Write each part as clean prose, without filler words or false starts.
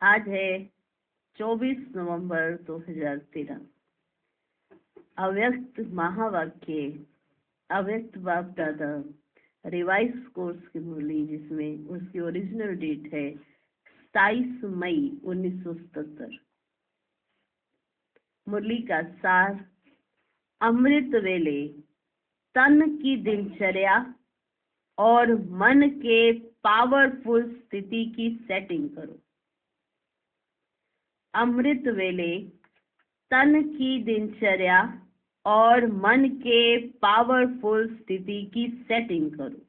आज है 24 नवंबर 2013। अव्यक्त महावाक्य, अव्यक्त बाप दादा रिवाइज कोर्स की मुरली, जिसमें उसकी ओरिजिनल डेट है 27 मई 1977। मुरली का सार: अमृत वेले तन की दिनचर्या और मन के पावरफुल स्थिति की सेटिंग करो। अमृत वेले तन की दिनचर्या और मन के पावरफुल स्थिति की सेटिंग करो।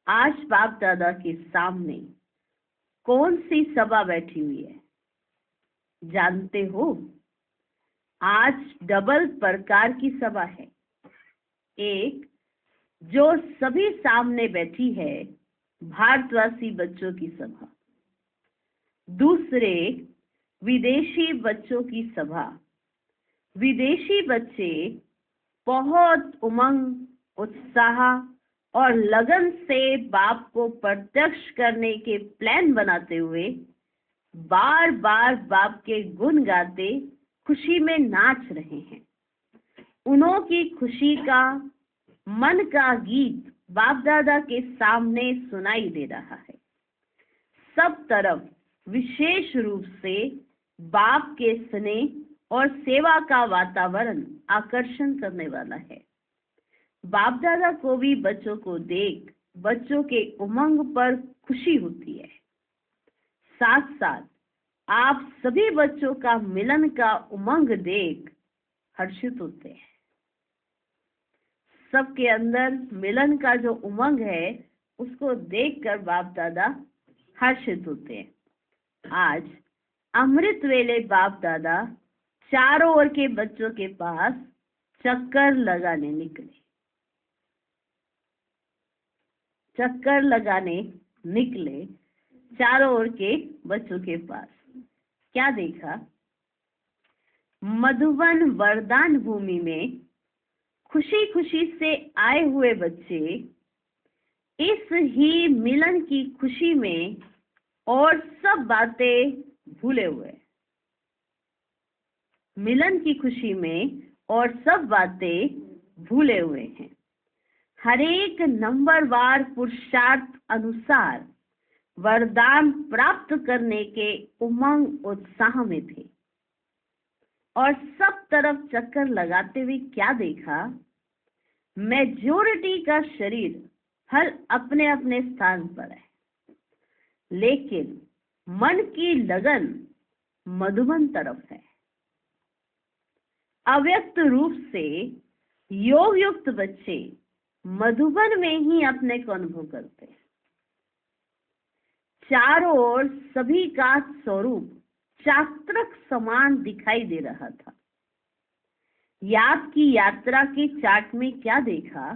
आज बाप दादा के सामने कौन सी सभा बैठी हुई है जानते हो? आज डबल प्रकार की सभा है। एक जो सभी सामने बैठी है, भारतवासी बच्चों की सभा। दूसरे विदेशी बच्चों की सभा। विदेशी बच्चे बहुत उमंग, उत्साह और लगन से बाप को प्रत्यक्ष करने के प्लान बनाते हुए बार बार बाप के गुण गाते खुशी में नाच रहे हैं। उन्हों की खुशी का मन का गीत बाप दादा के सामने सुनाई दे रहा है। सब तरफ विशेष रूप से बाप के स्नेह और सेवा का वातावरण आकर्षण करने वाला है। बाप दादा को भी बच्चों को देख बच्चों के उमंग पर खुशी होती है। साथ साथ आप सभी बच्चों का मिलन का उमंग देख हर्षित होते हैं। सबके अंदर मिलन का जो उमंग है, उसको देखकर बाप दादा हर्षित होते हैं। आज अमृत वेले बाप दादा चारों ओर के बच्चों के पास चक्कर लगाने निकले। चक्कर लगाने निकले चारों ओर के बच्चों के पास। क्या देखा? मधुबन वरदान भूमि में खुशी खुशी से आए हुए बच्चे इस ही मिलन की खुशी में और सब बातें भूले हुए। मिलन की खुशी में और सब बातें भूले हुए हैं। हरेक नंबरवार पुरुषार्थ अनुसार वरदान प्राप्त करने के उमंग उत्साह में थे और सब तरफ चक्कर लगाते हुए क्या देखा? मेजॉरिटी का शरीर हर अपने अपने स्थान पर है, लेकिन मन की लगन मधुबन तरफ है। अव्यक्त रूप से योग युक्त बच्चे मधुबन में ही अपने को अनुभव करते हैं। चारों ओर सभी का स्वरूप चात्रक समान दिखाई दे रहा था। याद की यात्रा के चार्ट में क्या देखा?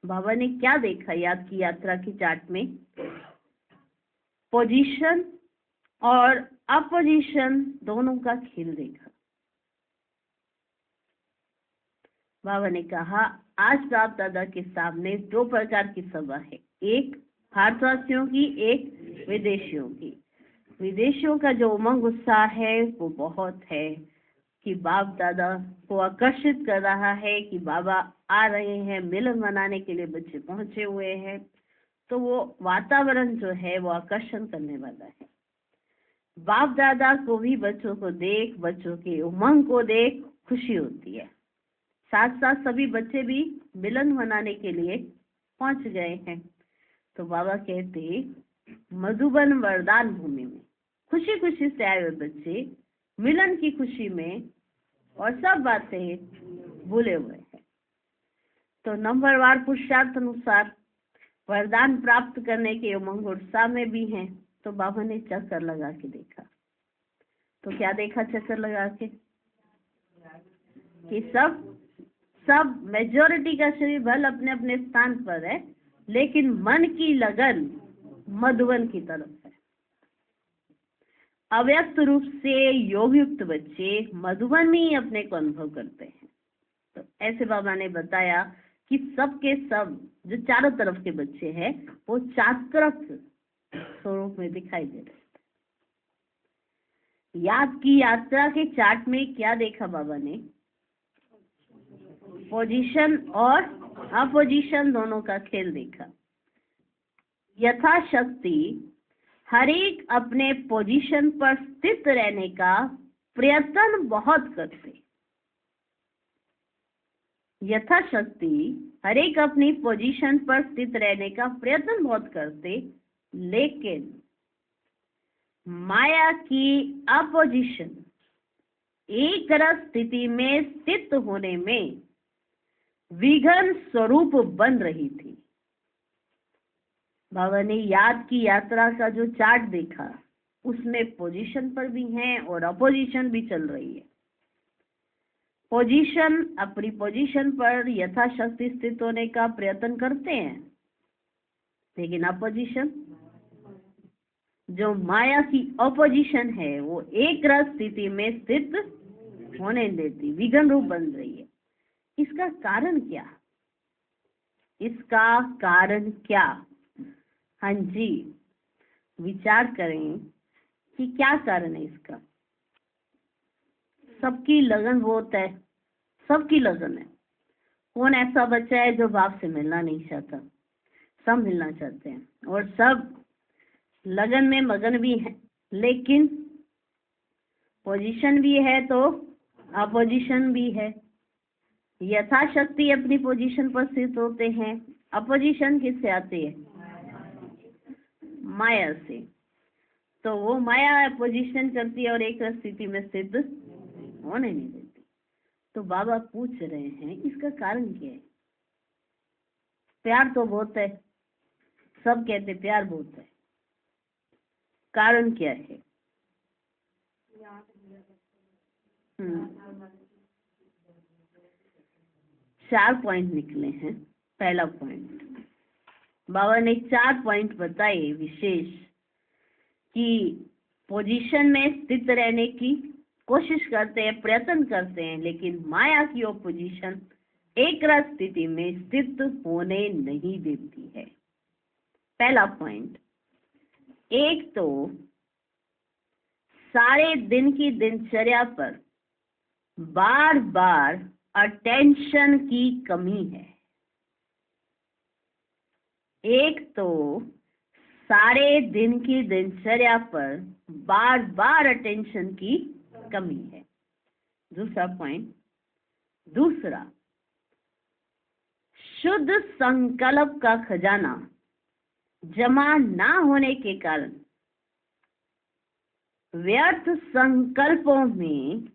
बाबा ने क्या देखा याद की यात्रा की चार्ट में? पोजीशन और अपोजिशन दोनों का खेल देखा। बाबा ने कहा आज बाप दादा के सामने दो प्रकार की सभा है, एक भारतवासियों की, एक विदेशियों की। विदेशियों का जो उमंग उत्साह है वो बहुत है कि बाप दादा को आकर्षित कर रहा है कि बाबा आ रहे हैं, मिलन मनाने के लिए बच्चे पहुंचे हुए हैं। तो वो वातावरण जो है वो आकर्षण करने वाला है। बाप दादा को भी बच्चों को देख, बच्चों के उमंग को देख खुशी होती है। साथ साथ सभी बच्चे भी मिलन मनाने के लिए पहुंच गए हैं। तो बाबा कहते मधुबन वरदान भूमि में खुशी खुशी से आए हुए बच्चे मिलन की खुशी में और सब बातें भूले हुए हैं। तो नंबरवार पुरुषार्थ अनुसार वरदान प्राप्त करने के उमंग उत्साह में भी हैं। तो बाबा ने चक्कर लगा के देखा। तो क्या देखा चक्कर लगा के? कि सब मेजॉरिटी का शरीर भल अपने अपने स्थान पर है, लेकिन मन की लगन मधुबन की तरफ है। अव्यक्त रूप से योग युक्त बच्चे मधुबन में ही अपने को अनुभव करते हैं। तो ऐसे बाबा ने बताया कि सब के सब जो चारों तरफ के बच्चे हैं वो चात्रक स्वरूप में दिखाई दे रहे थे। याद की यात्रा के चार्ट में क्या देखा बाबा ने? पोजीशन और अपोजिशन दोनों का खेल देखा। यथाशक्ति हर एक अपने पोजीशन पर स्थित रहने का प्रयत्न बहुत करते। यथाशक्ति हर एक अपनी पोजीशन पर स्थित रहने का प्रयत्न बहुत करते, लेकिन माया की अपोजिशन एक रस स्थिति में स्थित होने में विघ्न स्वरूप बन रही थी। बाबा ने याद की यात्रा का जो चार्ट देखा उसमें पोजीशन पर भी हैं और अपोजिशन भी चल रही है। पोजीशन अपनी पोजीशन पर यथाशक्ति स्थित होने का प्रयत्न करते हैं, लेकिन अपोजिशन जो माया की अपोजिशन है वो एक रस स्थिति में स्थित होने देती, विघ्न रूप बन रही है। इसका कारण क्या? इसका कारण क्या? हाँ जी, विचार करें कि क्या कारण है इसका। सबकी लगन बहुत है, सबकी लगन है। कौन ऐसा बच्चा है जो बाप से मिलना नहीं चाहता? सब मिलना चाहते हैं और सब लगन में मगन भी है, लेकिन पोजीशन भी है तो अपोजिशन भी है। यथाशक्ति अपनी पोजीशन पर स्थित होते हैं, अपोजिशन किससे आती है? माया से। तो वो माया अपोजिशन करती है और एक स्थिति में स्थित होने नहीं देती। तो बाबा पूछ रहे हैं इसका कारण क्या है? प्यार तो बहुत है, सब कहते प्यार बहुत है, कारण क्या है? 4 पॉइंट निकले हैं। पहला पॉइंट बाबा ने 4 पॉइंट बताए विशेष कि पोजीशन में स्थित रहने की कोशिश करते हैं, प्रयत्न करते हैं, लेकिन माया की ओपोजिशन एक रस स्थिति में स्थित होने नहीं देती है। पहला पॉइंट, एक तो सारे दिन की दिनचर्या पर बार बार अटेंशन की कमी है। एक तो सारे दिन की दिनचर्या पर बार बार अटेंशन की कमी है। दूसरा पॉइंट, दूसरा, शुद्ध संकल्प का खजाना जमा ना होने के कारण व्यर्थ संकल्पों में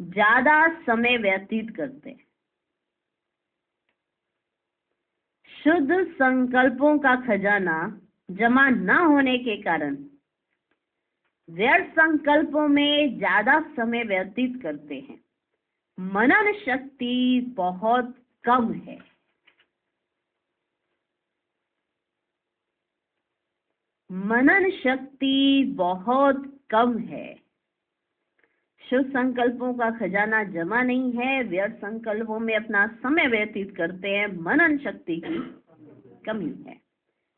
ज्यादा समय व्यतीत करते हैं। शुद्ध संकल्पों का खजाना जमा न होने के कारण व्यर्थ संकल्पों में ज्यादा समय व्यतीत करते हैं। मनन शक्ति बहुत कम है। मनन शक्ति बहुत कम है। शुद्ध संकल्पों का खजाना जमा नहीं है, व्यर्थ संकल्पों में अपना समय व्यतीत करते हैं, मनन शक्ति की कमी है।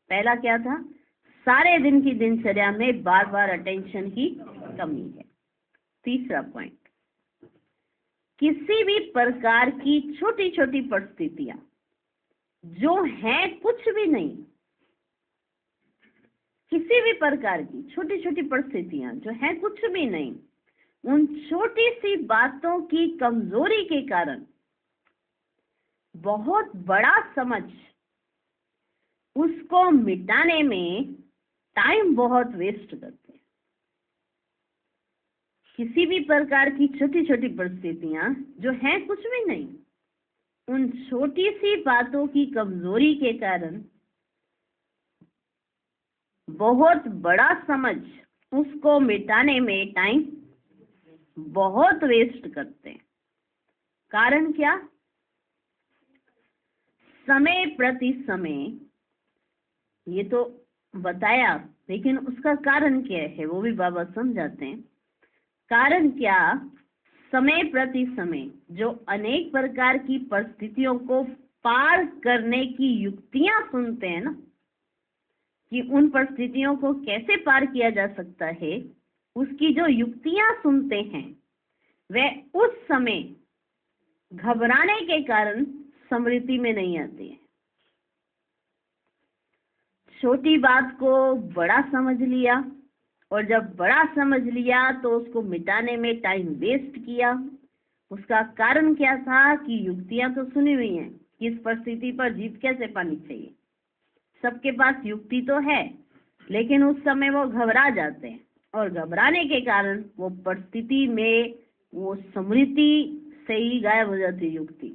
पहला क्या था? सारे दिन की दिनचर्या में बार बार अटेंशन की कमी है। तीसरा पॉइंट, किसी भी प्रकार की छोटी छोटी परिस्थितियां जो हैं कुछ भी नहीं, किसी भी प्रकार की छोटी छोटी परिस्थितियां जो हैं कुछ भी नहीं, उन छोटी सी बातों की कमजोरी के कारण बहुत बड़ा समझ उसको मिटाने में टाइम बहुत वेस्ट करते हैं। किसी भी प्रकार की छोटी छोटी परिस्थितियां जो हैं कुछ भी नहीं, उन छोटी सी बातों की कमजोरी के कारण बहुत बड़ा समझ उसको मिटाने में टाइम बहुत वेस्ट करते हैं। कारण क्या? समय प्रति समय, ये तो बताया, लेकिन उसका कारण क्या है वो भी बाबा समझाते हैं। कारण क्या? समय प्रति समय जो अनेक प्रकार की परिस्थितियों को पार करने की युक्तियां सुनते हैं ना, कि उन परिस्थितियों को कैसे पार किया जा सकता है, उसकी जो युक्तियां सुनते हैं वह उस समय घबराने के कारण स्मृति में नहीं आती है। छोटी बात को बड़ा समझ लिया, और जब बड़ा समझ लिया तो उसको मिटाने में टाइम वेस्ट किया। उसका कारण क्या था कि युक्तियां तो सुनी हुई हैं कि इस परिस्थिति पर जीत कैसे पानी चाहिए, सबके पास युक्ति तो है, लेकिन उस समय वो घबरा जाते हैं, और घबराने के कारण वो परिस्थिति में वो स्मृति से ही गायब हो जाती है। युक्ति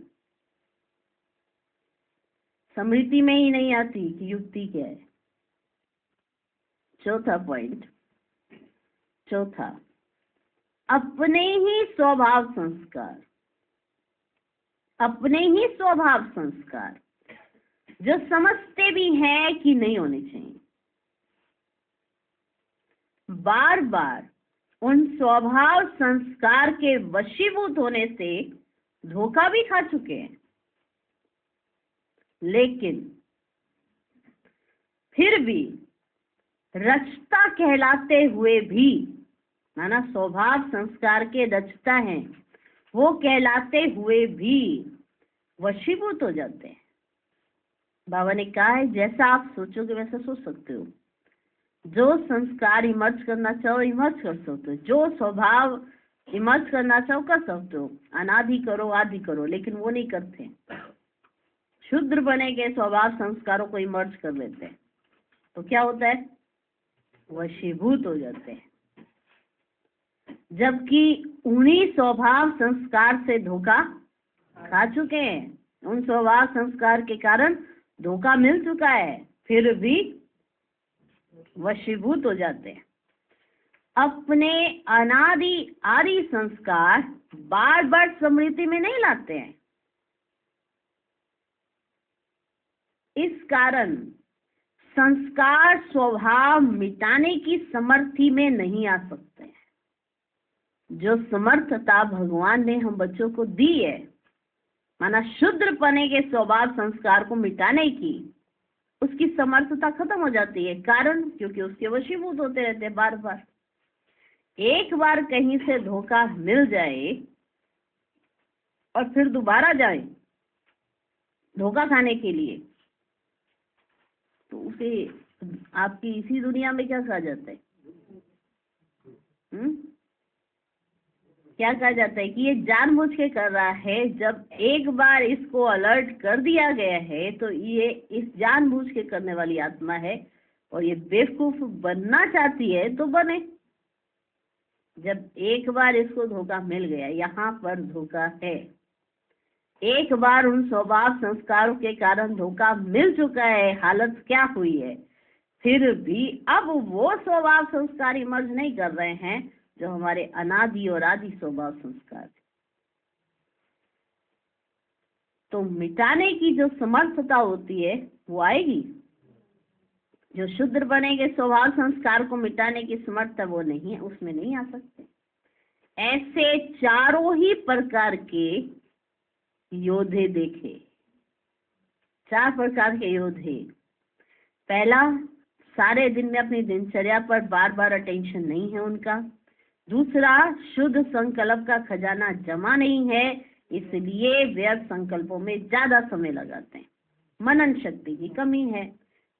स्मृति में ही नहीं आती कि युक्ति क्या है। चौथा पॉइंट, चौथा, अपने ही स्वभाव संस्कार। अपने ही स्वभाव संस्कार जो समझते भी हैं कि नहीं होने चाहिए, बार बार उन स्वभाव संस्कार के वशीभूत होने से धोखा भी खा चुके हैं, लेकिन फिर भी रचता कहलाते हुए भी, माना स्वभाव संस्कार के रचता हैं, वो कहलाते हुए भी वशीभूत हो जाते हैं। बाबा ने कहा है जैसा आप सोचोगे वैसा सोच सकते हो, जो संस्कार इमर्ज करना चाहो इमर्ज कर सकते हो, जो स्वभाव इमर्ज करना चाहो कर सकते हो, अनादि करो आदि करो, लेकिन वो नहीं करते। शुद्र बने के स्वभाव संस्कारों को इमर्ज कर लेते हैं तो क्या होता है, वशीभूत हो जाते हैं, जबकि उन्हीं स्वभाव संस्कार से धोखा खा चुके हैं। उन स्वभाव संस्कार के कारण धोखा मिल चुका है, फिर भी वशीभूत हो जाते हैं। अपने अनादि आदि संस्कार बार बार स्मृति में नहीं लाते हैं, इस कारण संस्कार स्वभाव मिटाने की समर्थी में नहीं आ सकते हैं। जो समर्थता भगवान ने हम बच्चों को दी है, माना शुद्र पने के स्वभाव संस्कार को मिटाने की, उसकी समर्थता खत्म हो जाती है। कारण क्योंकि उसके वशीभूत होते रहते हैं बार बार। एक बार कहीं से धोखा मिल जाए और फिर दोबारा जाए धोखा खाने के लिए, तो उसे आपकी इसी दुनिया में क्या कहा जाता है, क्या कहा जाता है कि ये जानबूझ के कर रहा है। जब एक बार इसको अलर्ट कर दिया गया है तो ये इस जानबूझ के करने वाली आत्मा है, और ये बेवकूफ बनना चाहती है तो बने। जब एक बार इसको धोखा मिल गया, यहाँ पर धोखा है, एक बार उन स्वभाव संस्कारों के कारण धोखा मिल चुका है, हालत क्या हुई है, फिर भी अब वो स्वभाव संस्कार इमर्ज नहीं कर रहे हैं जो हमारे अनादि और आदि स्वभाव संस्कार। तो मिटाने की जो समर्थता होती है वो आएगी। जो शुद्र बनेंगे स्वभाव संस्कार को मिटाने की समर्थता वो नहीं है, उसमें नहीं आ सकते। ऐसे चारों ही प्रकार के योद्धे देखे, 4 प्रकार के योद्धे। पहला, सारे दिन में अपनी दिनचर्या पर बार बार अटेंशन नहीं है उनका। दूसरा, शुद्ध संकल्प का खजाना जमा नहीं है, इसलिए व्यर्थ संकल्पों में ज्यादा समय लगाते हैं, मनन शक्ति की कमी है।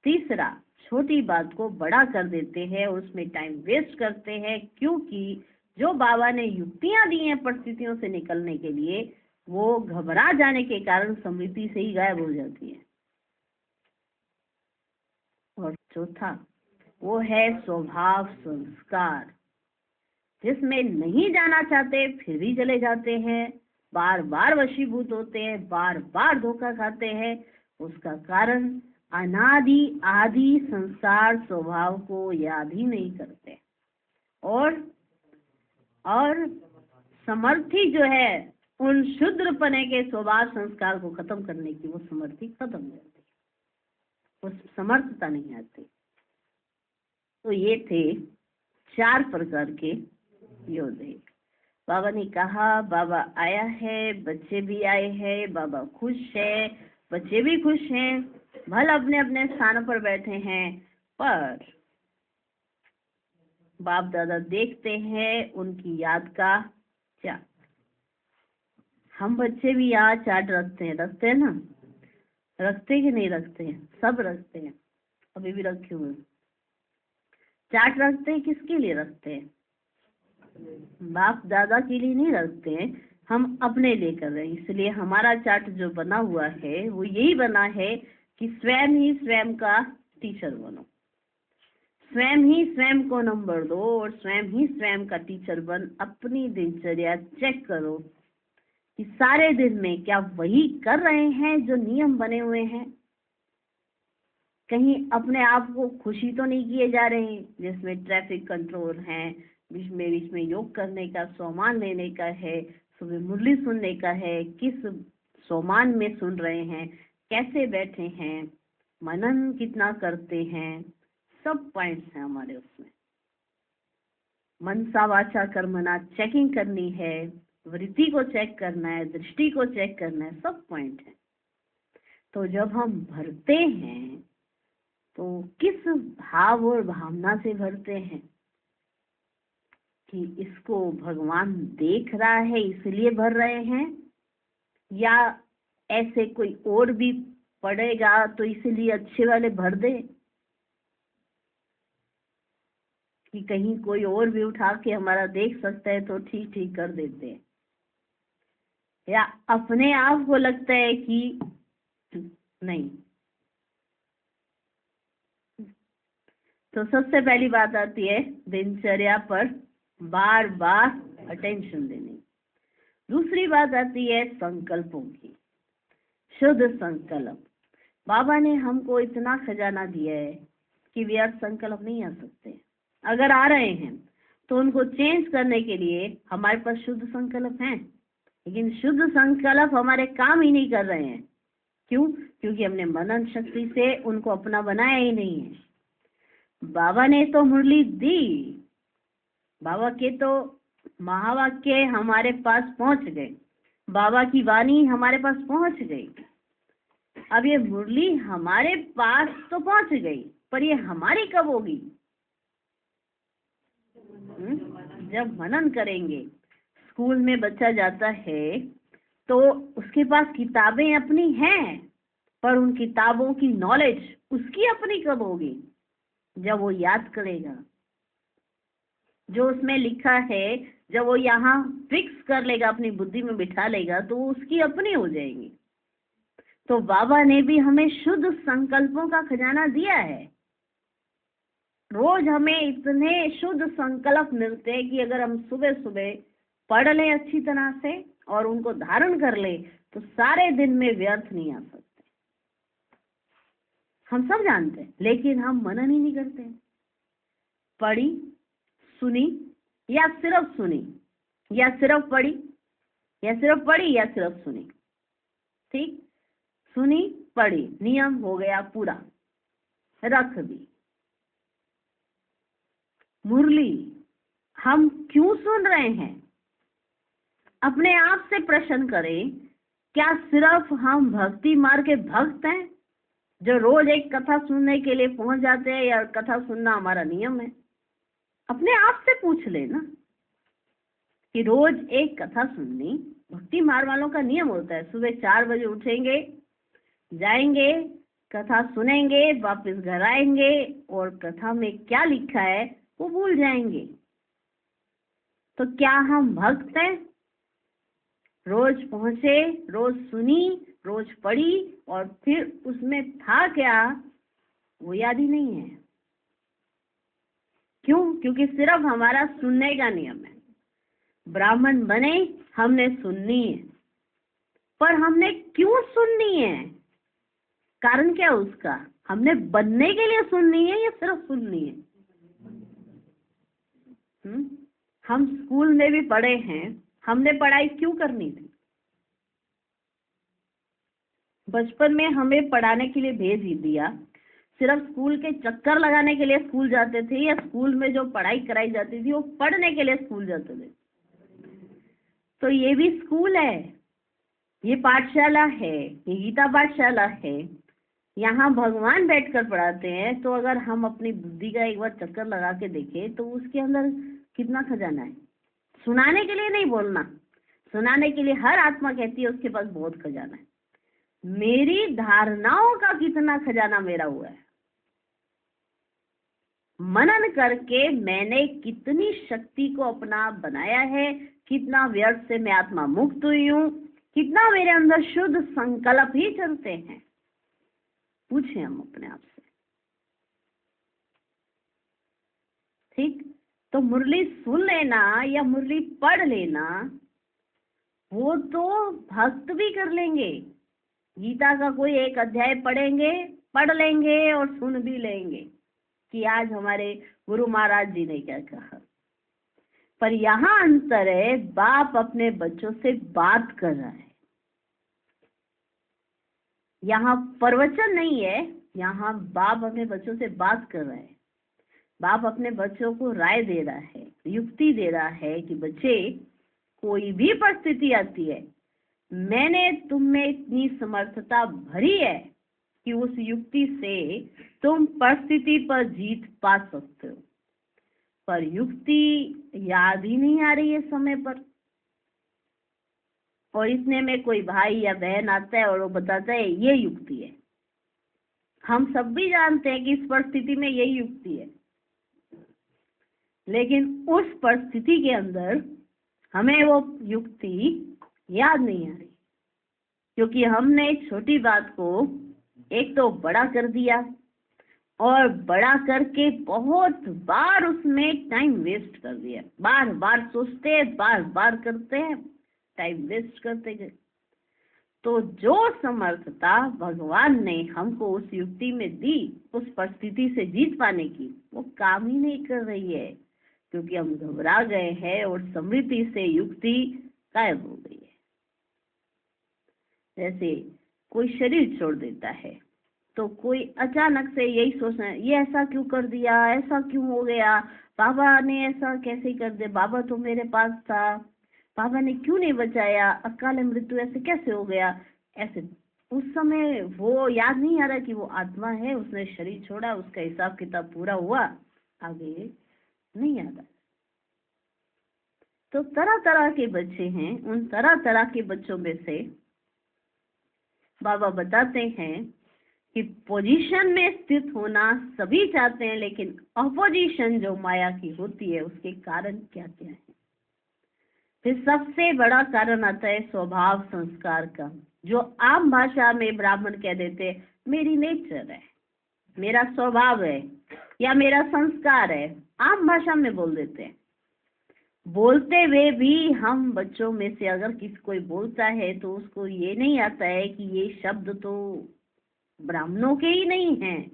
तीसरा, छोटी बात को बड़ा कर देते हैं, उसमें टाइम वेस्ट करते हैं, क्योंकि जो बाबा ने युक्तियां दी हैं परिस्थितियों से निकलने के लिए, वो घबरा जाने के कारण स्मृति से ही गायब हो जाती है। और चौथा, वो है स्वभाव संस्कार, जिसमें नहीं जाना चाहते फिर भी चले जाते हैं, बार बार वशीभूत होते हैं, बार बार धोखा खाते हैं। उसका कारण अनादि आदि संसार स्वभाव को याद ही नहीं करते, और समर्थी जो है उन शुद्रपने के स्वभाव संस्कार को खत्म करने की, वो समर्थी खत्म हो जाती है, उस समर्थता नहीं आती। तो ये थे 4 प्रकार के योद्धे। बाबा ने कहा बाबा आया है, बच्चे भी आए हैं, बाबा खुश है, बच्चे भी खुश हैं, भल अपने अपने स्थानों पर बैठे हैं, पर बाप दादा देखते हैं उनकी याद का चार्ट। हम बच्चे भी यहाँ चार्ट रखते हैं ना, रखते कि नहीं रखते हैं? सब रखते हैं, अभी भी रखे हुए चार्ट रखते हैं। किसके लिए रखते हैं? बाप दादा के लिए नहीं रखते हैं, हम अपने लिए कर रहे हैं। इसलिए हमारा चार्ट जो बना हुआ है वो यही बना है कि स्वयं ही स्वयं का टीचर बनो, स्वयं ही स्वयं को नंबर दो और स्वयं ही स्वयं का टीचर बन अपनी दिनचर्या चेक करो कि सारे दिन में क्या वही कर रहे हैं जो नियम बने हुए हैं। कहीं अपने आप को खुशी तो नहीं किए जा रहे हैं, जिसमें ट्रैफिक कंट्रोल है, बीच में योग करने का, सोमान लेने का है, सुबह मुरली सुनने का है, किस सोमान में सुन रहे हैं, कैसे बैठे हैं, मनन कितना करते हैं, सब पॉइंट्स हैं हमारे उसमें। मनसा वाचा कर्मणा चेकिंग करनी है, वृत्ति को चेक करना है, दृष्टि को चेक करना है, सब पॉइंट है। तो जब हम भरते हैं तो किस भाव और भावना से भरते हैं कि इसको भगवान देख रहा है इसलिए भर रहे हैं, या ऐसे कोई और भी पढ़ेगा तो इसलिए अच्छे वाले भर दे कि कहीं कोई और भी उठा के हमारा देख सकता है तो ठीक ठीक कर देते हैं, या अपने आप को लगता है कि नहीं। तो सबसे पहली बात आती है दिनचर्या पर बार बार अटेंशन देने। दूसरी बात आती है संकल्पों की, शुद्ध संकल्प। बाबा ने हमको इतना खजाना दिया है कि व्यर्थ संकल्प नहीं आ सकते। अगर आ रहे हैं तो उनको चेंज करने के लिए हमारे पास शुद्ध संकल्प हैं, लेकिन शुद्ध संकल्प हमारे काम ही नहीं कर रहे हैं। क्यों? क्योंकि हमने मनन शक्ति से उनको अपना बनाया ही नहीं है। बाबा ने तो मुरली दी, बाबा के तो महावाक्य हमारे पास पहुंच गए, बाबा की वाणी हमारे पास पहुंच गई। अब ये मुरली हमारे पास तो पहुंच गई, पर ये हमारी कब होगी? जब मनन करेंगे। स्कूल में बच्चा जाता है तो उसके पास किताबें अपनी हैं, पर उन किताबों की नॉलेज उसकी अपनी कब होगी? जब वो याद करेगा, जो उसमें लिखा है जब वो यहाँ फिक्स कर लेगा, अपनी बुद्धि में बिठा लेगा, तो वो उसकी अपनी हो जाएगी। तो बाबा ने भी हमें शुद्ध संकल्पों का खजाना दिया है। रोज हमें इतने शुद्ध संकल्प मिलते हैं कि अगर हम सुबह सुबह पढ़ लें अच्छी तरह से और उनको धारण कर ले तो सारे दिन में व्यर्थ नहीं आ सकते। हम सब जानते हैं, लेकिन हम मनन ही नहीं करते। पढ़ी, सुनी, या सिर्फ सुनी, या सिर्फ पढ़ी, या सिर्फ पढ़ी, या सिर्फ सुनी। ठीक, सुनी, पढ़ी, नियम हो गया पूरा, रख दी। मुरली हम क्यों सुन रहे हैं? अपने आप से प्रश्न करें, क्या सिर्फ हम भक्ति मार्ग के भक्त हैं जो रोज एक कथा सुनने के लिए पहुंच जाते हैं, या कथा सुनना हमारा नियम है? अपने आप से पूछ लेना कि रोज एक कथा सुननी भक्ति मार्ग वालों का नियम होता है। सुबह 4 बजे उठेंगे, जाएंगे, कथा सुनेंगे, वापस घर आएंगे और कथा में क्या लिखा है वो भूल जाएंगे। तो क्या हम भक्त हैं? रोज पहुंचे, रोज सुनी, रोज पढ़ी, और फिर उसमें था क्या वो याद ही नहीं है। क्यों? क्योंकि सिर्फ हमारा सुनने का नियम है। ब्राह्मण बने, हमने सुननी है, पर हमने क्यों सुननी है? कारण क्या उसका? हमने बनने के लिए सुननी है या सिर्फ सुननी है? हम स्कूल में भी पढ़े हैं, हमने पढ़ाई क्यों करनी थी? बचपन में हमें पढ़ाने के लिए भेज ही दिया, सिर्फ स्कूल के चक्कर लगाने के लिए स्कूल जाते थे, या स्कूल में जो पढ़ाई कराई जाती थी वो पढ़ने के लिए स्कूल जाते थे? तो ये भी स्कूल है, ये पाठशाला है, ये गीता पाठशाला है, यहाँ भगवान बैठकर पढ़ाते हैं, तो अगर हम अपनी बुद्धि का एक बार चक्कर लगा के देखें तो उसके अंदर कितना खजाना है। सुनाने के लिए नहीं बोलना, सुनाने के लिए हर आत्मा कहती है उसके पास बहुत खजाना है। मेरी धारणाओं का कितना खजाना मेरा हुआ है, मनन करके मैंने कितनी शक्ति को अपना बनाया है, कितना व्यर्थ से मैं आत्मा मुक्त हुई हूँ, कितना मेरे अंदर शुद्ध संकल्प ही चलते हैं। पूछे हम अपने आप से। ठीक, तो मुरली सुन लेना या मुरली पढ़ लेना वो तो भक्त भी कर लेंगे। गीता का कोई एक अध्याय पढ़ेंगे, पढ़ लेंगे और सुन भी लेंगे कि आज हमारे गुरु महाराज जी ने क्या कहा। पर यहाँ अंतर है, बाप अपने बच्चों से बात कर रहा है। यहाँ प्रवचन नहीं है, यहाँ बाप अपने बच्चों से बात कर रहा है। बाप अपने बच्चों को राय दे रहा है, युक्ति दे रहा है कि बच्चे कोई भी परिस्थिति आती है, मैंने तुम में इतनी समर्थता भरी है कि उस युक्ति से तुम परिस्थिति पर जीत पा सकते हो। पर युक्ति याद ही नहीं आ रही है समय पर, और इतने में कोई भाई या बहन आता है और वो बताता है ये युक्ति है। हम सब भी जानते हैं कि इस परिस्थिति में यही युक्ति है, लेकिन उस परिस्थिति के अंदर हमें वो युक्ति याद नहीं आ रही, क्योंकि हमने छोटी बात को एक तो बड़ा कर दिया, और बड़ा करके बहुत बार उसमें टाइम वेस्ट कर दिया। बार बार सोचते, बार बार करते हैं, टाइम वेस्ट करते गए। तो जो समर्थता भगवान ने हमको उस युक्ति में दी, उस परिस्थिति से जीत पाने की, वो काम ही नहीं कर रही है, क्योंकि हम घबरा गए हैं और स्मृति से युक्ति गायब हो गई है। जैसे कोई शरीर छोड़ देता है तो कोई अचानक से यही सोचना है, ये ऐसा क्यों कर दिया, ऐसा क्यों हो गया, बाबा ने ऐसा कैसे कर दिया, बाबा तो मेरे पास था, बाबा ने क्यों नहीं बचाया, अकाल मृत्यु ऐसे कैसे हो गया। ऐसे उस समय वो याद नहीं आ रहा कि वो आत्मा है, उसने शरीर छोड़ा, उसका हिसाब किताब पूरा हुआ, आगे नहीं याद आ। तो तरह तरह के बच्चे हैं, उन तरह तरह के बच्चों में से बाबा बताते हैं कि पोजीशन में स्थित होना सभी चाहते हैं, लेकिन अपोजिशन जो माया की होती है उसके कारण क्या क्या है। फिर सबसे बड़ा कारण आता है स्वभाव संस्कार का, जो आम भाषा में ब्राह्मण कह देते हैं मेरी नेचर है, मेरा स्वभाव है या मेरा संस्कार है, आम भाषा में बोल देते हैं। बोलते हुए भी हम बच्चों में से अगर किसी कोई बोलता है तो उसको ये नहीं आता है कि ये शब्द तो ब्राह्मणों के ही नहीं हैं।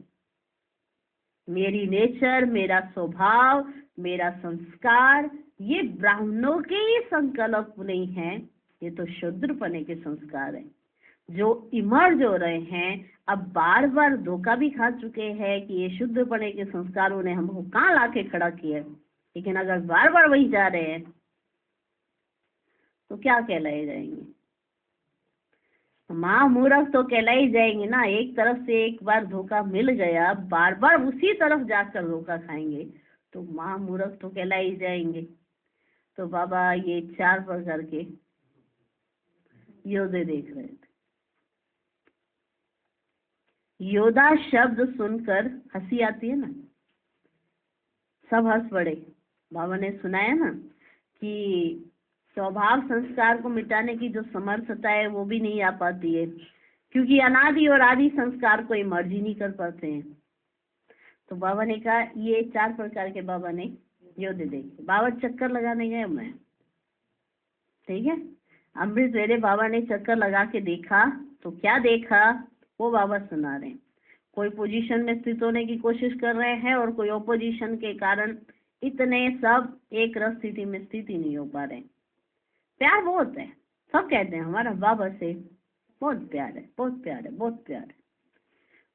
मेरी नेचर, मेरा स्वभाव, मेरा संस्कार, ये ब्राह्मणों के ही संकल्प नहीं है, ये तो शूद्रपने के संस्कार हैं जो इमर्ज हो रहे हैं। अब बार बार धोखा भी खा चुके हैं कि ये शूद्रपने के संस्कारों ने हमको कहाँ लाके खड़ा किया, लेकिन अगर बार बार वही जा रहे हैं तो क्या कहलाए जाएंगे, महामूर्ख तो कहलाई जाएंगे ना। एक तरफ से एक बार धोखा मिल गया, बार बार उसी तरफ जाकर धोखा खाएंगे तो महामूर्ख तो कहलाई जाएंगे। तो बाबा ये 4 प्रकार के योद्धे देख रहे थे। योद्धा शब्द सुनकर हंसी आती है ना, सब हंस पड़े। बाबा ने सुनाया ना कि स्वभाव संस्कार को मिटाने की जो समर्थता है वो भी नहीं आ पाती है, क्योंकि अनादि और आदि संस्कार को इमर्ज ही नहीं कर पाते हैं। तो बाबा ने कहा ये 4 प्रकार के बाबा ने योद्धे देखे। बाबा चक्कर लगाने गए मैं, ठीक है, अमृत वेले बाबा ने चक्कर लगा के देखा तो क्या देखा वो बाबा सुना रहे हैं। कोई पोजीशन में स्थित होने की कोशिश कर रहे हैं और कोई ओपोजिशन के कारण इतने सब एक रस स्थिति में स्थित ही नहीं हो पा रहे। प्यार बहुत है, सब कहते हैं हमारा बाबा से बहुत प्यार है, बहुत प्यार है, बहुत प्यार है।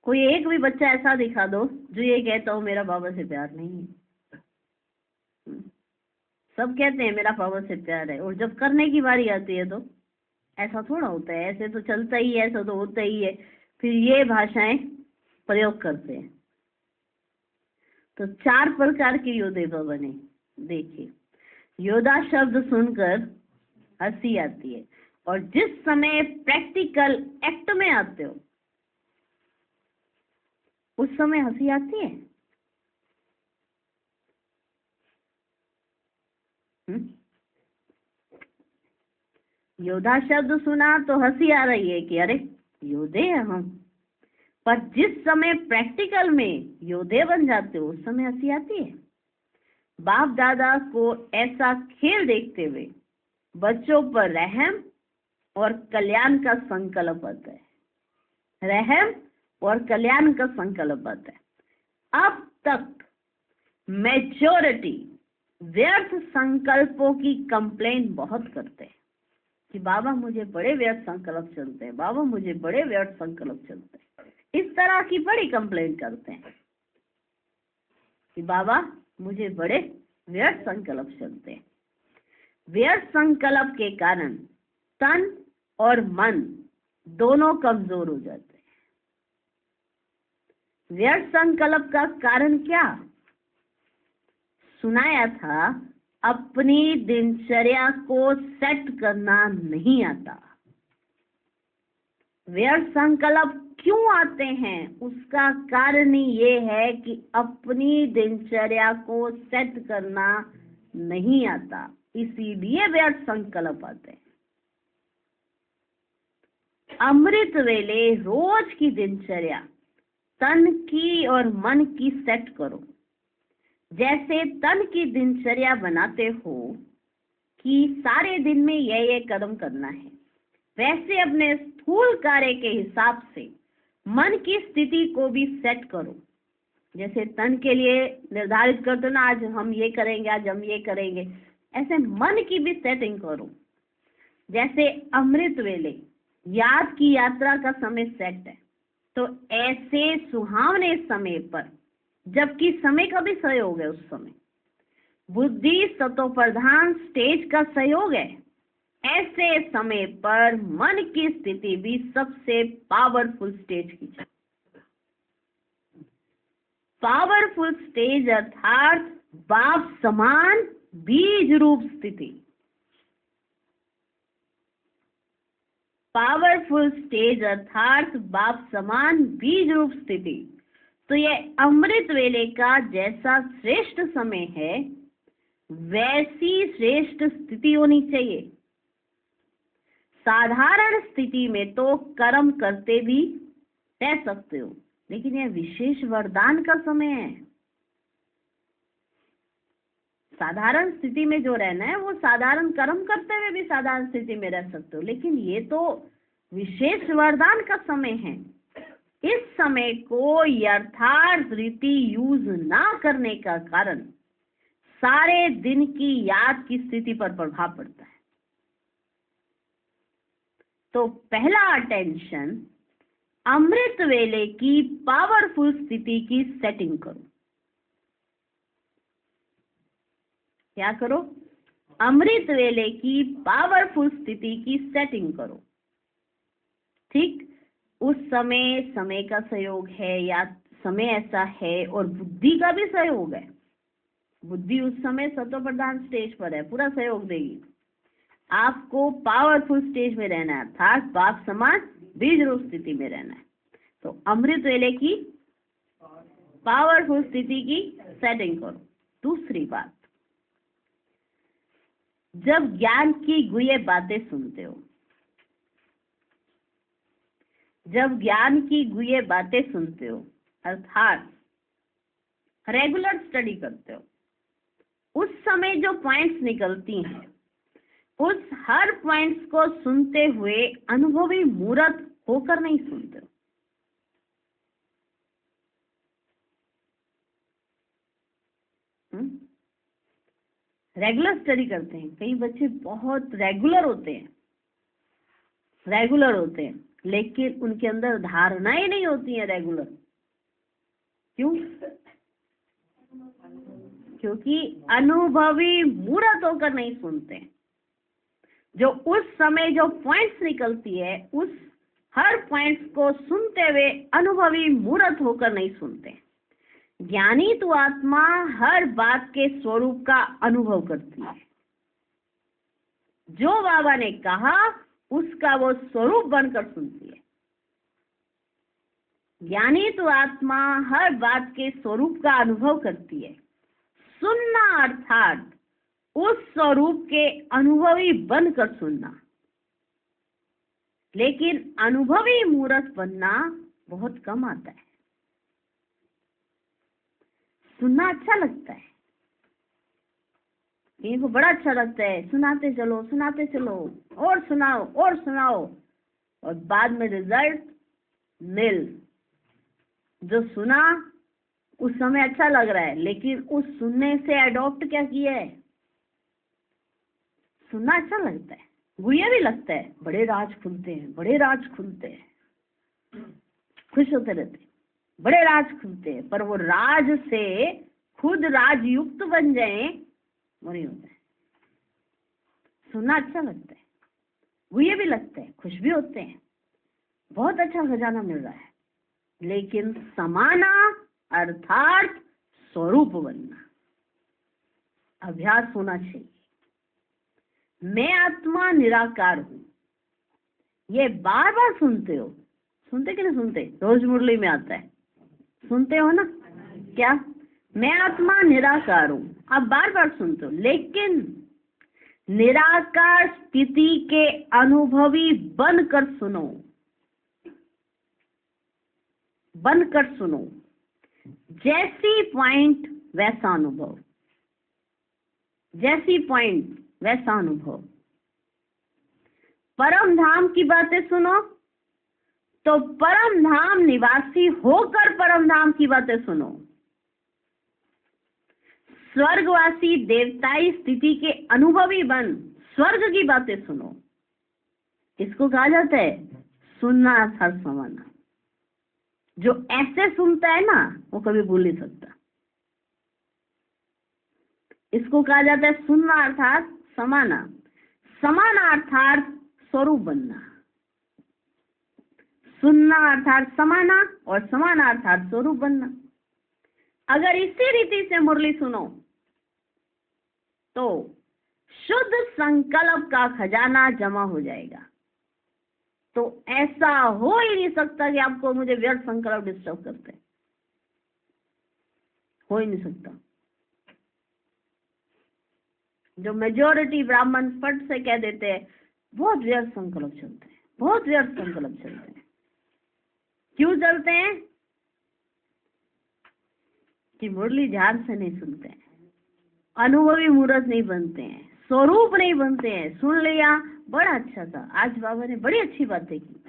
कोई एक भी बच्चा ऐसा दिखा दो जो ये कहता हो मेरा बाबा से प्यार नहीं है। सब कहते हैं मेरा बाबा से प्यार है, और जब करने की बारी आती है तो ऐसा थोड़ा होता है, ऐसे तो चलता ही है, ऐसा तो होता ही है। फिर ये भाषाएं प्रयोग करते हैं। तो 4 प्रकार के योद्धे बने। देखिए, योद्धा शब्द सुनकर हंसी आती है, और जिस समय प्रैक्टिकल एक्ट में आते हो उस समय हंसी आती है। योद्धा शब्द सुना तो हंसी आ रही है कि अरे योद्धे हैं हम, पर जिस समय प्रैक्टिकल में योद्धे बन जाते हो उस समय हंसी आती है। बाप दादा को ऐसा खेल देखते हुए बच्चों पर रहम और कल्याण का संकल्प आता है। रहम और कल्याण का संकल्प आता है। अब तक मेजॉरिटी व्यर्थ संकल्पों की कंप्लेंट बहुत करते हैं कि बाबा मुझे बड़े व्यर्थ संकल्प चलते हैं, बाबा मुझे बड़े व्यर्थ संकल्प चलते हैं। इस तरह की बड़ी कंप्लेंट करते हैं कि बाबा मुझे बड़े व्यर्थ संकल्प चलते हैं। व्यर्थ संकल्प के कारण तन और मन दोनों कमजोर हो जाते हैं। व्यर्थ संकल्प का कारण क्या सुनाया था? अपनी दिनचर्या को सेट करना नहीं आता। व्यर्थ संकल्प क्यों आते हैं? उसका कारण ही ये है कि अपनी दिनचर्या को सेट करना नहीं आता, इसीलिए व्यर्थ संकल्प आते हैं। अमृत वेले रोज की दिनचर्या तन की और मन की सेट करो। जैसे तन की दिनचर्या बनाते हो कि सारे दिन में ये कदम करना है, वैसे अपने स्थूल कार्य के हिसाब से मन की स्थिति को भी सेट करो। जैसे तन के लिए निर्धारित कर दो ना, आज हम ये करेंगे, आज हम ये करेंगे, ऐसे मन की भी सेटिंग करो। जैसे अमृत वेले याद की यात्रा का समय सेट है, तो ऐसे सुहावने समय पर, जबकि समय का भी सहयोग है, उस समय बुद्धि सतोप्रधान स्टेज का सहयोग है, ऐसे समय पर मन की स्थिति भी सबसे पावरफुल स्टेज की चाहिए। पावरफुल स्टेज अर्थात बाप समान बीज रूप स्थिति। पावरफुल स्टेज अर्थात बाप समान बीज रूप स्थिति। तो ये अमृत वेले का जैसा श्रेष्ठ समय है, वैसी श्रेष्ठ स्थिति होनी चाहिए। साधारण स्थिति में तो कर्म करते भी रह सकते हो, लेकिन यह विशेष वरदान का समय है। साधारण स्थिति में जो रहना है वो साधारण कर्म करते हुए भी साधारण स्थिति में रह सकते हो, लेकिन ये तो विशेष वरदान का समय है। इस समय को यथार्थ रीति यूज ना करने का कारण सारे दिन की याद की स्थिति पर प्रभाव पड़ता है। तो पहला अटेंशन, अमृत वेले की पावरफुल स्थिति की सेटिंग करो। क्या करो? अमृत वेले की पावरफुल स्थिति की सेटिंग करो। ठीक, उस समय समय का सहयोग है, या समय ऐसा है, और बुद्धि का भी सहयोग है। बुद्धि उस समय सतोप्रधान स्टेज पर है, पूरा सहयोग देगी। आपको पावरफुल स्टेज में रहना है, अर्थात बाप समान बीज रूप स्थिति में रहना है। तो अमृत वेले की पावरफुल स्थिति की सेटिंग करो। दूसरी बात, जब ज्ञान की गुह्य बातें सुनते हो, जब ज्ञान की गुह्य बातें सुनते हो अर्थात रेगुलर स्टडी करते हो, उस समय जो पॉइंट्स निकलती हैं, उस हर पॉइंट्स को सुनते हुए अनुभवी मूर्त होकर नहीं सुनते हो। रेगुलर स्टडी करते हैं, कई बच्चे बहुत रेगुलर होते हैं, लेकिन उनके अंदर धारणाएं नहीं होती हैं रेगुलर। क्यों? क्योंकि अनुभवी मूर्त होकर नहीं सुनते। जो उस समय जो पॉइंट्स निकलती है, उस हर पॉइंट्स को सुनते हुए अनुभवी मूर्त होकर नहीं सुनते। ज्ञानी तो आत्मा हर बात के स्वरूप का अनुभव करती है। जो बाबा ने कहा उसका वो स्वरूप बनकर सुनती है। ज्ञानी तो आत्मा हर बात के स्वरूप का अनुभव करती है। सुनना अर्थात उस स्वरूप के अनुभवी बनकर सुनना। लेकिन अनुभवी मूर्त बनना बहुत कम आता है। सुनना अच्छा लगता है, इनको बड़ा अच्छा लगता है, सुनाते चलो और सुनाओ, और बाद में रिजल्ट नील। जो सुना उस समय अच्छा लग रहा है, लेकिन उस सुनने से अडॉप्ट क्या किया है? सुनना अच्छा लगता है, गुड़िया भी लगता है, बड़े राज खुलते हैं, खुश होते रहते हैं, बड़े राज खुलते हैं, पर वो राज से खुद राजयुक्त बन जाए वो नहीं होता है। सुनना अच्छा लगता है, गुड़िया भी लगता है, खुश भी होते हैं, बहुत अच्छा खजाना मिल रहा है, लेकिन समाना अर्थात स्वरूप बनना अभ्यास होना चाहिए। मैं आत्मा निराकार हूं, ये बार बार सुनते हो, सुनते कि नहीं सुनते? रोज मुरली में आता है, सुनते हो ना? क्या मैं आत्मा निराकार हूं, आप बार बार सुनते हो, लेकिन निराकार स्थिति के अनुभवी बनकर सुनो, जैसी पॉइंट वैसा अनुभव, परम धाम की बातें सुनो तो परम धाम निवासी होकर परम धाम की बातें सुनो। स्वर्गवासी देवताई स्थिति के अनुभवी बन स्वर्ग की बातें सुनो। इसको कहा जाता है सुनना अर्थात समाना। जो ऐसे सुनता है ना वो कभी भूल नहीं सकता। इसको कहा जाता है सुनना अर्थात समाना, समाना अर्थात स्वरूप बनना। सुनना अर्थात समाना और समाना अर्थात स्वरूप बनना। अगर इसी रीति से मुरली सुनो तो शुद्ध संकल्प का खजाना जमा हो जाएगा। तो ऐसा हो ही नहीं सकता कि आपको मुझे व्यर्थ संकल्प डिस्टर्ब करते हैं, हो ही नहीं सकता। जो मेजॉरिटी ब्राह्मण फट से कह देते हैं बहुत व्यर्थ संकल्प चलते हैं, बहुत व्यर्थ संकल्प चलते हैं। क्यों चलते हैं? कि मुरली ध्यान से नहीं सुनते हैं, अनुभवी मूर्त नहीं बनते हैं, स्वरूप नहीं बनते हैं। सुन लिया बड़ा अच्छा था, आज बाबा ने बड़ी अच्छी बातें की।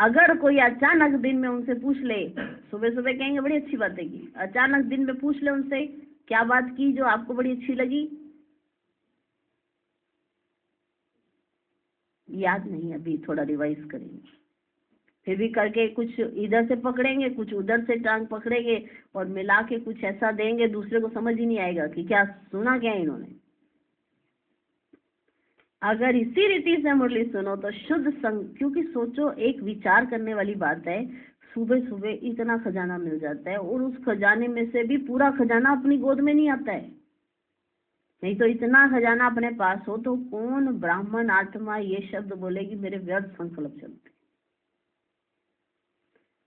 अगर कोई अचानक दिन में उनसे पूछ ले, सुबह सुबह कहेंगे बड़ी अच्छी बातें की, अचानक दिन में पूछ ले उनसे क्या बात की जो आपको बड़ी अच्छी लगी, याद नहीं, अभी थोड़ा रिवाइज करेंगे। फिर भी करके कुछ इधर से पकड़ेंगे, कुछ उधर से टांग पकड़ेंगे और मिला के कुछ ऐसा देंगे दूसरे को समझ ही नहीं आएगा कि क्या सुना क्या इन्होंने। अगर इसी रीति से मुरली सुनो तो शुद्ध क्योंकि सोचो एक विचार करने वाली बात है, सुबह सुबह इतना खजाना मिल जाता है और उस खजाने में से भी पूरा खजाना अपनी गोद में नहीं आता है। नहीं तो इतना खजाना अपने पास हो तो कौन ब्राह्मण आत्मा ये शब्द बोलेगी मेरे व्यर्थ संकल्प चलते।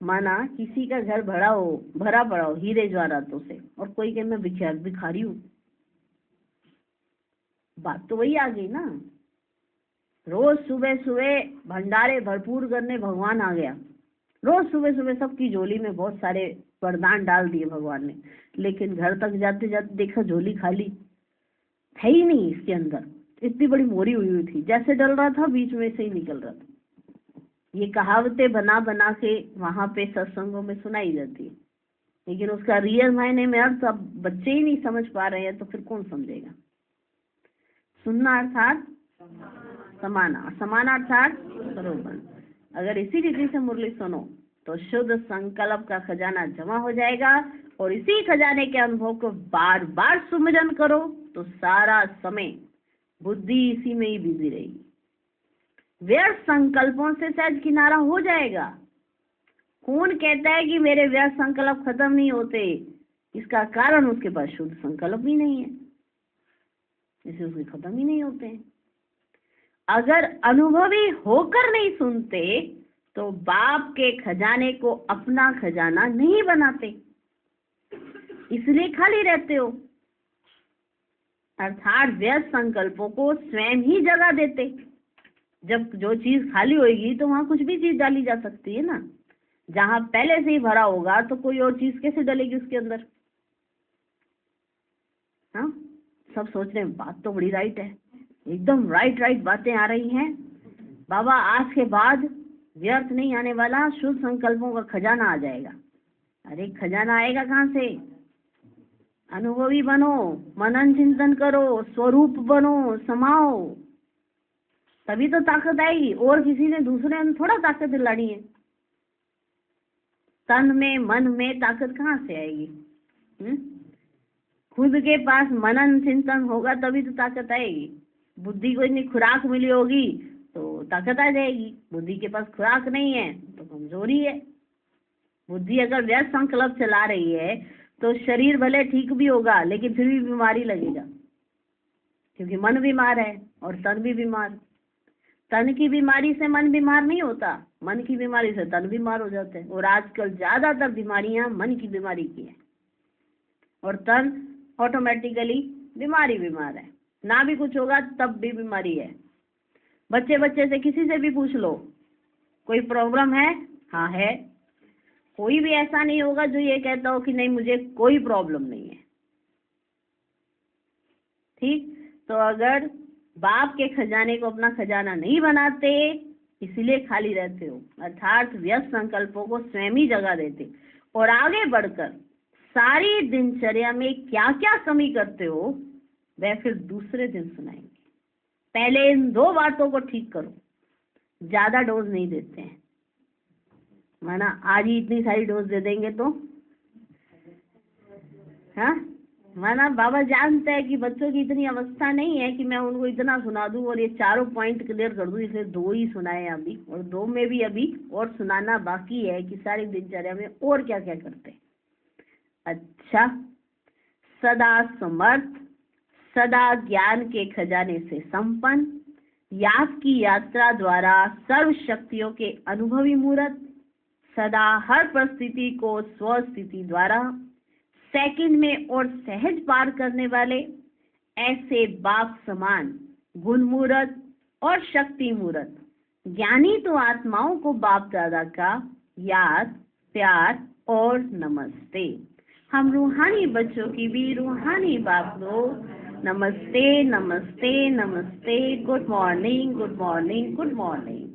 माना किसी का घर भरा पड़ा हो हीरे जवाहरातों से और कोई कहे मैं भिखारी हूं, बात तो वही आ गई ना। रोज सुबह सुबह भंडारे भरपूर करने भगवान आ गया, रोज सुबह सुबह सबकी झोली में बहुत सारे वरदान डाल दिए भगवान ने, लेकिन घर तक जाते जाते देखा झोली खाली है ही नहीं, इसके अंदर इतनी बड़ी मोरी हुई थी, जैसे डल रहा था बीच में से ही निकल रहा था। ये कहावतें बना बना के वहां पे सत्संगों में सुनाई जाती है, लेकिन उसका रियल मायने में अर्थ अब बच्चे ही नहीं समझ पा रहे हैं तो फिर कौन समझेगा। सुनना अर्थात समाना, समाना अर्थात स्वरूप। अगर इसी रीति से मुरली सुनो तो शुद्ध संकल्प का खजाना जमा हो जाएगा और इसी खजाने के अनुभव को बार बार सुमिरन करो तो सारा समय बुद्धि इसी में ही बिजी रहेगी। व्यर्थ संकल्पों से सहज किनारा हो जाएगा। कौन कहता है कि मेरे व्यर्थ संकल्प खत्म नहीं होते? इसका कारण उसके पास शुद्ध संकल्प भी नहीं है, इससे उसके खत्म ही नहीं होते हैं। अगर अनुभवी होकर नहीं सुनते तो बाप के खजाने को अपना खजाना नहीं बनाते, इसलिए खाली रहते हो। अर्थात व्यर्थ संकल्पों को स्वयं ही जगह देते। जब जो चीज खाली होगी तो वहां कुछ भी चीज डाली जा सकती है ना। जहां पहले से ही भरा होगा तो कोई और चीज कैसे डलेगी उसके अंदर? हाँ, सब सोच रहे हैं बात तो बड़ी राइट है, एकदम राइट बातें आ रही हैं। बाबा आज के बाद व्यर्थ नहीं आने वाला, शुद्ध संकल्पों का खजाना आ जाएगा। अरे खजाना आएगा कहाँ से? अनुभवी बनो, मनन चिंतन करो, स्वरूप बनो, समाओ, तभी तो ताकत आएगी। और किसी ने दूसरे ने थोड़ा ताकत दिलानी है। तन में मन में ताकत कहाँ से आएगी? खुद के पास मनन चिंतन होगा तभी तो ताकत आएगी। बुद्धि को इतनी खुराक मिली होगी तो ताकत आ जाएगी। बुद्धि के पास खुराक नहीं है तो कमजोरी है। बुद्धि अगर व्यर्थ संकल्प चला रही है तो शरीर भले ठीक भी होगा लेकिन फिर भी बीमारी लगेगा, क्योंकि मन बीमार है और तन भी बीमार। तन की बीमारी से मन बीमार नहीं होता, मन की बीमारी से तन बीमार हो जाते हैं। और आजकल ज्यादातर बीमारियां मन की बीमारी की है और तन ऑटोमेटिकली बीमार है। ना भी कुछ होगा तब भी बीमारी है। बच्चे से किसी से भी पूछ लो कोई प्रॉब्लम है? हाँ है। कोई भी ऐसा नहीं होगा जो ये कहता हो कि नहीं मुझे कोई प्रॉब्लम नहीं है। ठीक, तो अगर बाप के खजाने को अपना खजाना नहीं बनाते इसलिए खाली रहते हो, अर्थात व्यर्थ संकल्पों को स्वयं ही जगह देते और आगे बढ़कर सारी दिनचर्या में क्या क्या कमी करते हो वह फिर दूसरे दिन सुनाएंगे। पहले इन 2 बातों को ठीक करो। ज्यादा डोज नहीं देते हैं, माना आज ही इतनी सारी डोज दे देंगे तो हाँ, माना बाबा जानते हैं कि बच्चों की इतनी अवस्था नहीं है कि मैं उनको इतना सुना दूं और ये 4 पॉइंट क्लियर कर दूं, इसलिए 2 ही सुनाए अभी, और 2 में भी अभी और सुनाना बाकी है कि सारी दिनचर्या में और क्या क्या करते हैं। अच्छा, सदा समर्थ, सदा ज्ञान के खजाने से संपन्न, याद की यात्रा द्वारा सर्व शक्तियों के अनुभवी मूर्त, सदा हर परिस्थिति को स्वस्थिति द्वारा सेकंड में और सहज पार करने वाले, ऐसे बाप समान गुण मूर्त और शक्ति मूर्त ज्ञानी तो आत्माओं को बाप दादा का याद, प्यार और नमस्ते। हम रूहानी बच्चों की भी रूहानी बाप को नमस्ते नमस्ते नमस्ते। Good morning, good morning, good morning.